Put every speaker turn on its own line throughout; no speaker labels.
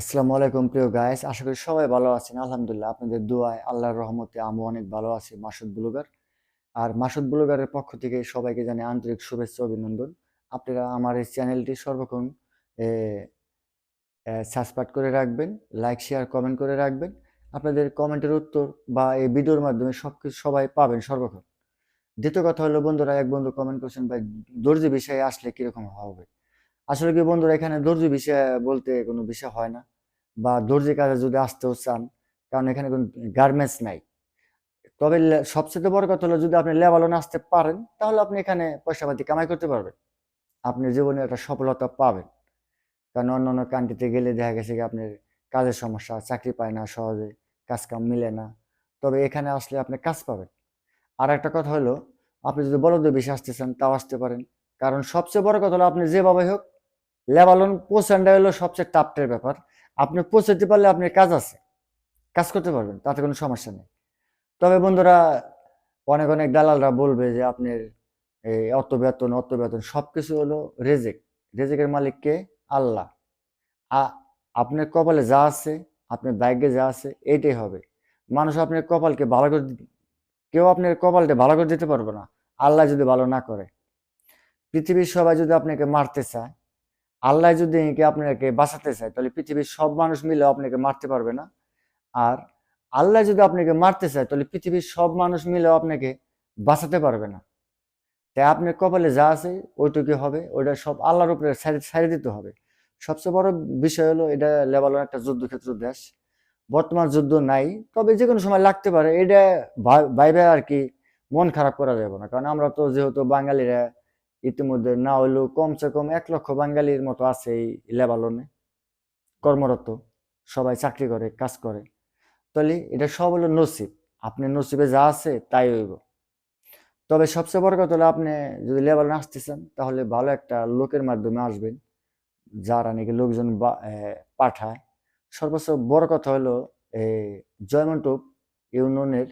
আসসালামু আলাইকুম প্রিয় গাইস, আশা করি সবাই ভালো আছেন। আলহামদুলিল্লাহ আপনাদের দোয়ায় আল্লাহর রহমতে আমি অনেক ভালো আছি। মাসুদ ব্লগার আর মাসুদ ব্লগারের পক্ষ থেকে সবাইকে জানাই আন্তরিক শুভেচ্ছা অভিনন্দন। আপনারা আমার এই চ্যানেলটি সর্বক্ষণ সাবস্ক্রাইব করে রাখবেন, লাইক শেয়ার কমেন্ট করে রাখবেন। আপনাদের কমেন্টের উত্তর বা এই ভিডিওর মাধ্যমে সবকিছু সবাই পাবেন সর্বক্ষণ। দ্বিতীয় কথা হলো বন্ধুরা, এক বন্ধু কমেন্ট করছেন ভাই দর্জি বিষয়ে আসলে কিরকম হবে। আসলে কি বন্ধুরা, এখানে দর্জি বিষয় বলতে কোনো বিষয় হয় না, বা দর্জি কাজে যদি আসতেও চান, কারণ এখানে কোনো গার্মেন্টস নাই। তবে সবচেয়ে বড় কথা হলো যদি আপনি লেবালনে আসতে পারেন তাহলে আপনি এখানে পয়সা পাতি কামাই করতে পারবেন, আপনি জীবনে একটা সফলতা পাবেন। কারণ অন্যান্য কান্ট্রিতে গেলে দেখা গেছে কি আপনার কাজের সমস্যা, চাকরি পায় না সহজে, কাজ কাম মিলে না। তবে এখানে আসলে আপনি কাজ পাবেন। আর একটা কথা হলো, আপনি যদি বড়দের বেশি আসতে চান তাও আসতে পারেন। কারণ সবচেয়ে বড় কথা হলো আপনি যেভাবে হোক লেবালন পৌঁছানটা হলো সবচেয়ে টাফটের ব্যাপার। আপনি পৌঁছাতে পারলে আপনার কাজ আছে, কাজ করতে পারবেন, তাতে কোনো সমস্যা নেই। তবে বন্ধুরা, অনেক অনেক দালালরা বলবে যে আপনার এই অত বেতন সবকিছু হলো রেজেক। রেজেকের মালিক কে? আল্লাহ। আপনার কপালে যা আছে, আপনার ভাগ্যে যা আছে এইটাই হবে। মানুষ আপনার কপালকে ভালো করে কেউ আপনার কপালটা ভালো করে দিতে পারবে না, আল্লাহ যদি ভালো না করে। পৃথিবীর সবাই যদি আপনাকে মারতে চায়, আল্লাহ যদি আপনাকে বাঁচাতে চায়, তাহলে পৃথিবীর সব মানুষ মিলে আপনাকে মারতে পারবে না। আর আল্লাহ যদি আপনাকে মারতে চায় তাহলে পৃথিবীর সব মানুষ মিলেও আপনাকে বাঁচাতে পারবে না। তাই আপনার কপালে যা আছে ওইটুকু হবে, ওইটা সব আল্লাহর উপরে ছাড়ে দিতে হবে। সবচেয়ে বড় বিষয় হলো এটা লেবানন একটা যুদ্ধক্ষেত্র দেশ। বর্তমান যুদ্ধ নাই, তবে যে কোনো সময় লাগতে পারে। এটা ভাইবে আর কি মন খারাপ করা যাবে না, কারণ আমরা তো যেহেতু বাঙালিরা ইতিমধ্যে না হইলেও কমসে কম 1 লক্ষ বাঙালির মতো আছে এই লেবাননে কর্মরত, সবাই চাকরি করে, কাজ করে। তাহলে এটা সব হলো নসিব, আপনার নসিবে যা আছে তাই হইব। তবে সবচেয়ে বড় কথা হলো আপনি যদি লেবানন আসতেছেন তাহলে ভালো একটা লোকের মাধ্যমে আসবেন, যারা নাকি লোকজন পাঠায়। সর্বোচ্চ বড় কথা হলো এই জয়মন্টপ ইউনিয়নের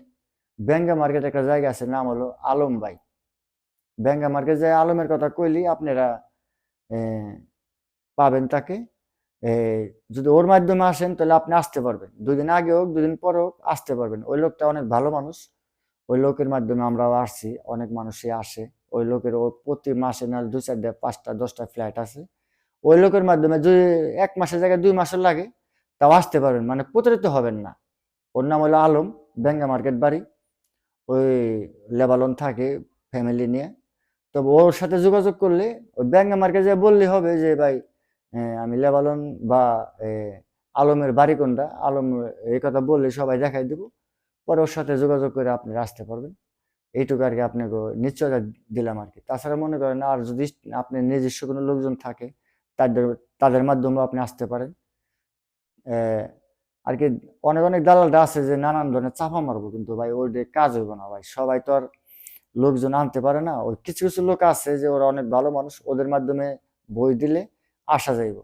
ব্যাঙ্গা মার্কেট একটা জায়গা আছে, নাম হলো আলম ভাই। ব্যাঙ্গা মার্কেট যায় আলমের কথা কইলি আপনারা আহ, পাবেন তাকে। এই যদি ওর মাধ্যমে আসেন তাহলে আপনি আসতে পারবেন, 2 দিন আগে হোক 2 দিন পরে হোক আসতে পারবেন। ওই লোকটা অনেক ভালো মানুষ, ওই লোকের মাধ্যমে আমরাও আসছি, অনেক মানুষই আসে। ওই লোকের ও প্রতি মাসে না 2 4টা 5টা 10টা ফ্ল্যাট আছে। ওই লোকের মাধ্যমে যদি 1 মাসের জায়গায় 2 মাসের লাগে তাও আসতে পারবেন, মানে প্রতারিত হবেন না। ওর নাম হলো আলম, ব্যাঙ্গা মার্কেট বাড়ি। ওই লেবালন থাকে ফ্যামিলি নিয়ে। তবে ওর সাথে যোগাযোগ করলে ওই ব্যাঙ্গা মার্কেটে বললে হবে যে ভাই আমি লেবানন বা আলমের বাড়ি কোনটা, আলম এই কথা বললে সবাই দেখাই দিব। পরে ওর সাথে যোগাযোগ করে আপনি আসতে পারবেন। এইটুকু আর কি আপনাকে নিশ্চয়তা দিলাম আর কি। তাছাড়া মনে করেন আর যদি আপনি নিজস্ব কোনো লোকজন থাকে তাদের তাদের মাধ্যমেও আপনি আসতে পারেন। আহ, আর কি অনেক অনেক দালালরা আছে যে নানান ধরনের চাপা মারবো, কিন্তু ভাই ওই কাজ হইব না ভাই। সবাই তো আর লোকজন আনতে পারে না। ওই কিছু কিছু লোক আছে যে ওরা অনেক ভালো মানুষ, ওদের মাধ্যমে বই দিলে আসা যাইব।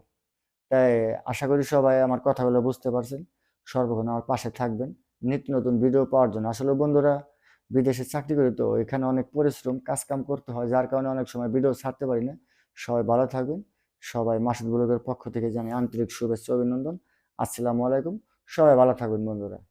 তাই আশা করি সবাই আমার কথাগুলো বুঝতে পারছেন। সর্বক্ষণ আমার পাশে থাকবেন নিত্য নতুন ভিডিও পাওয়ার জন্য। আসলে বন্ধুরা, বিদেশে চাকরি করি তো এখানে অনেক পরিশ্রম কাজ কাম করতে হয়, যার কারণে অনেক সময় ভিডিও ছাড়তে পারি না। সবাই ভালো থাকবেন। সবাই মাসুদ ব্লগের পক্ষ থেকে জানাই আন্তরিক শুভেচ্ছা অভিনন্দন। আসসালামু আলাইকুম। সবাই ভালো থাকবেন বন্ধুরা।